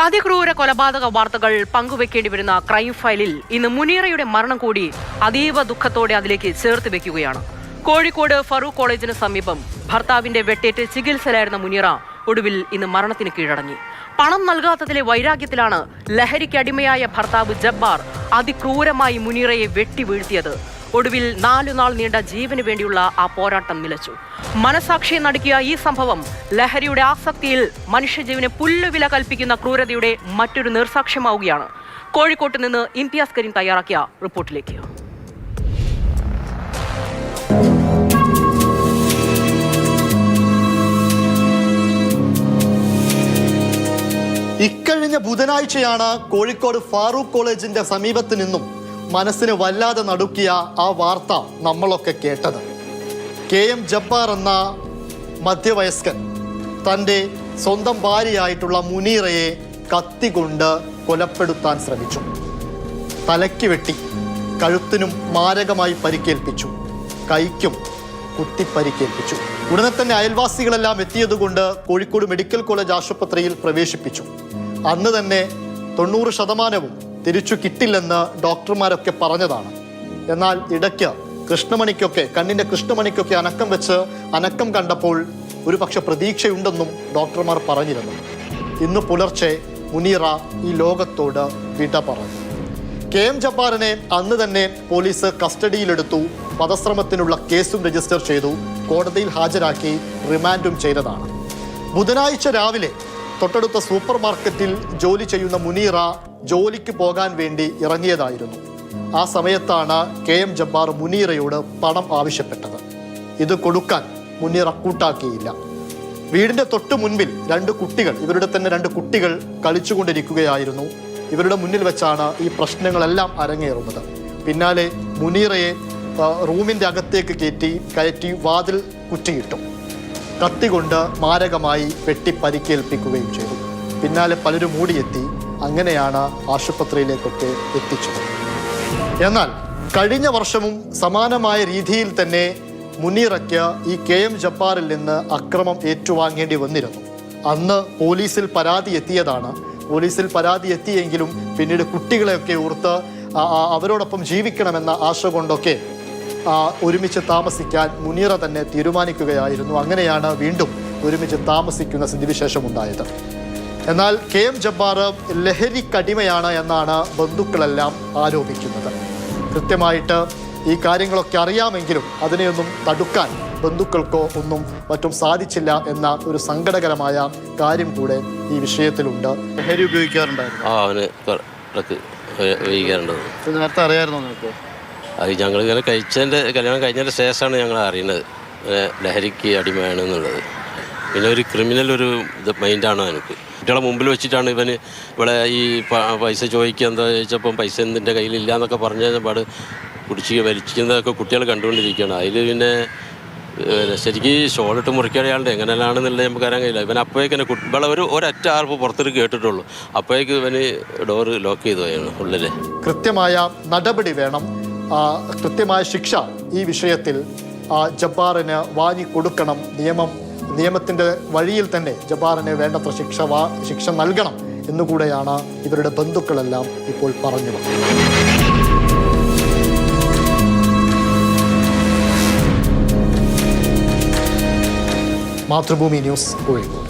അതിക്രൂര കൊലപാതക വാർത്തകൾ പങ്കുവെക്കേണ്ടി വരുന്ന ക്രൈം ഫയലിൽ ഇന്ന് മുനീറയുടെ മരണം കൂടി അതീവ ദുഃഖത്തോടെ അതിലേക്ക് ചേർത്ത് വെക്കുകയാണ്. കോഴിക്കോട് ഫറൂഖ് കോളേജിന് സമീപം ഭർത്താവിന്റെ വെട്ടേറ്റ് ചികിത്സയിലായിരുന്ന മുനീറ ഒടുവിൽ ഇന്ന് മരണത്തിന് കീഴടങ്ങി. പണം നൽകാത്തതിലെ വൈരാഗ്യത്തിലാണ് ലഹരിക്ക് അടിമയായ ഭർത്താവ് ജബ്ബാർ അതിക്രൂരമായി മുനീറയെ വെട്ടി വീഴ്ത്തിയത്. ഒടുവിൽ 4 നാൾ നീണ്ട ജീവന് വേണ്ടിയുള്ള ആ പോരാട്ടം നിലച്ചു. മനസാക്ഷിയെ നടുക്കിയ ഈ സംഭവം ലഹരിയുടെ ആസക്തിയിൽ മനുഷ്യജീവന് പുല്ലുവില കൽപ്പിക്കുന്ന ക്രൂരതയുടെ മറ്റൊരു നിർസാക്ഷ്യമാവുകയാണ്. കോഴിക്കോട്ട് നിന്ന് ഇംതിയാസ് കരീം തയ്യാറാക്കിയ റിപ്പോർട്ടിലേക്ക്. ഇക്കഴിഞ്ഞ ബുധനാഴ്ചയാണ് കോഴിക്കോട് ഫാറൂഖ് കോളേജിന്റെ സമീപത്ത് നിന്നും മനസ്സിന് വല്ലാതെ നടുക്കിയ ആ വാർത്ത നമ്മളൊക്കെ കേട്ടത്. KM ജബ്ബാർ എന്ന മധ്യവയസ്കൻ തൻ്റെ സ്വന്തം ഭാര്യയായിട്ടുള്ള മുനീറയെ കത്തികൊണ്ട് കൊലപ്പെടുത്താൻ ശ്രമിച്ചു. തലയ്ക്ക് വെട്ടി, കഴുത്തിനും മാരകമായി പരിക്കേൽപ്പിച്ചു, കൈക്കും കുത്തിപ്പരിക്കേൽപ്പിച്ചു. ഉടനെ തന്നെ അയൽവാസികളെല്ലാം എത്തിയതുകൊണ്ട് കോഴിക്കോട് മെഡിക്കൽ കോളേജ് ആശുപത്രിയിൽ പ്രവേശിപ്പിച്ചു. അന്ന് തന്നെ 90% തിരിച്ചു കിട്ടില്ലെന്ന് ഡോക്ടർമാരൊക്കെ പറഞ്ഞതാണ്. എന്നാൽ ഇടയ്ക്ക് കണ്ണിൻ്റെ കൃഷ്ണമണിക്കൊക്കെ അനക്കം കണ്ടപ്പോൾ ഒരു പക്ഷെ പ്രതീക്ഷയുണ്ടെന്നും ഡോക്ടർമാർ പറഞ്ഞിരുന്നു. ഇന്ന് പുലർച്ചെ മുനീറ ഈ ലോകത്തോട് വിട പറഞ്ഞു. KM ജബ്ബാറിനെ അന്ന് തന്നെ പോലീസ് കസ്റ്റഡിയിലെടുത്തു. വധശ്രമത്തിനുള്ള കേസും രജിസ്റ്റർ ചെയ്തു. കോടതിയിൽ ഹാജരാക്കി റിമാൻഡും ചെയ്തതാണ്. ബുധനാഴ്ച രാവിലെ തൊട്ടടുത്ത സൂപ്പർ മാർക്കറ്റിൽ ജോലി ചെയ്യുന്ന മുനീറ ജോലിക്ക് പോകാൻ വേണ്ടി ഇറങ്ങിയതായിരുന്നു. ആ സമയത്താണ് KM ജബ്ബാർ മുനീറയോട് പണം ആവശ്യപ്പെട്ടത്. ഇത് കൊടുക്കാൻ മുനീറ കൂട്ടാക്കിയില്ല. വീടിന്റെ തൊട്ടു മുൻപിൽ ഇവരുടെ തന്നെ രണ്ട് കുട്ടികൾ കളിച്ചുകൊണ്ടിരിക്കുകയായിരുന്നു. ഇവരുടെ മുന്നിൽ വെച്ചാണ് ഈ പ്രശ്നങ്ങളെല്ലാം അരങ്ങേറുന്നത്. പിന്നാലെ മുനീറയെ റൂമിന്റെ അകത്തേക്ക് കയറ്റി വാതിൽ കുറ്റിയിട്ടു. കത്തികൊണ്ട് മാരകമായി വെട്ടി പരിക്കേൽപ്പിക്കുകയും ചെയ്തു. പിന്നാലെ പലരും ഓടിയെത്തി. അങ്ങനെയാണ് ആശുപത്രിയിലേക്കൊക്കെ എത്തിച്ചത്. എന്നാൽ കഴിഞ്ഞ വർഷവും സമാനമായ രീതിയിൽ തന്നെ മുനീറയ്ക്ക് ഈ KM ജബ്ബാറിൽ നിന്ന് അക്രമം ഏറ്റുവാങ്ങേണ്ടി വന്നിരുന്നു. അന്ന് പോലീസിൽ പരാതി എത്തിയെങ്കിലും പിന്നീട് കുട്ടികളെയൊക്കെ ഓർത്ത് അവരോടൊപ്പം ജീവിക്കണമെന്ന ആശ കൊണ്ടൊക്കെ ഒരുമിച്ച് താമസിക്കാൻ മുനീറ തന്നെ തീരുമാനിക്കുകയായിരുന്നു. അങ്ങനെയാണ് വീണ്ടും ഒരുമിച്ച് താമസിക്കുന്ന സ്ഥിതിവിശേഷം ഉണ്ടായത്. എന്നാൽ KM ജബ്ബാർ ലഹരിക്കടിമയാണ് എന്നാണ് ബന്ധുക്കളെല്ലാം ആരോപിക്കുന്നത്. കൃത്യമായിട്ട് ഈ കാര്യങ്ങളൊക്കെ അറിയാമെങ്കിലും അതിനെയൊന്നും തടുക്കാൻ ബന്ധുക്കൾക്കോ മറ്റും സാധിച്ചില്ല എന്ന ഒരു സങ്കടകരമായ കാര്യം കൂടെ ഈ വിഷയത്തിലുണ്ട്. ലഹരി ഉപയോഗിക്കാറുണ്ടായിരുന്നു? നേരത്തെ അറിയാമായിരുന്നു നിങ്ങൾക്ക്? അത് ഞങ്ങളിങ്ങനെ കല്യാണം കഴിഞ്ഞതിൻ്റെ ശേഷമാണ് ഞങ്ങൾ അറിയുന്നത് ലഹരിക്ക് അടിമയാണെന്നുള്ളത്. പിന്നെ ഒരു ക്രിമിനൽ മൈൻഡാണ് എനിക്ക്. കുട്ടികളെ മുമ്പിൽ വെച്ചിട്ടാണ് ഇവിടെ ഈ പൈസ ചോദിക്കുക, എന്താ ചോദിച്ചപ്പം പൈസ എന്തിൻ്റെ കയ്യിലില്ല എന്നൊക്കെ പറഞ്ഞ പാട് വലിക്കുന്നതൊക്കെ കുട്ടികൾ കണ്ടുകൊണ്ടിരിക്കുകയാണ്. അതിൽ പിന്നെ ശരിക്കും ഷോളിട്ട് മുറിക്കാതെയാളുടെ എങ്ങനെയാണെന്നുള്ളത് നമുക്ക് അറിയാൻ കഴിയില്ല. ഇവൻ അപ്പോഴേക്കന്നെ ഒരൊറ്റ ആർപ്പ് പുറത്തേക്ക് കേട്ടിട്ടുള്ളൂ. അപ്പോഴേക്ക് ഇവന് ഡോറ് ലോക്ക് ചെയ്തു പോയാണ് ഉള്ളിൽ. കൃത്യമായ നടപടി വേണം, കൃത്യമായ ശിക്ഷ ഈ വിഷയത്തിൽ ജബ്ബാറിന് വാങ്ങിക്കൊടുക്കണം. നിയമത്തിൻ്റെ വഴിയിൽ തന്നെ ജബ്ബാറിന് വേണ്ടത്ര ശിക്ഷ നൽകണം എന്നുകൂടെയാണ് ഇവരുടെ ബന്ധുക്കളെല്ലാം ഇപ്പോൾ പറഞ്ഞത്. മാതൃഭൂമി ന്യൂസ് കോഴിക്കോട്.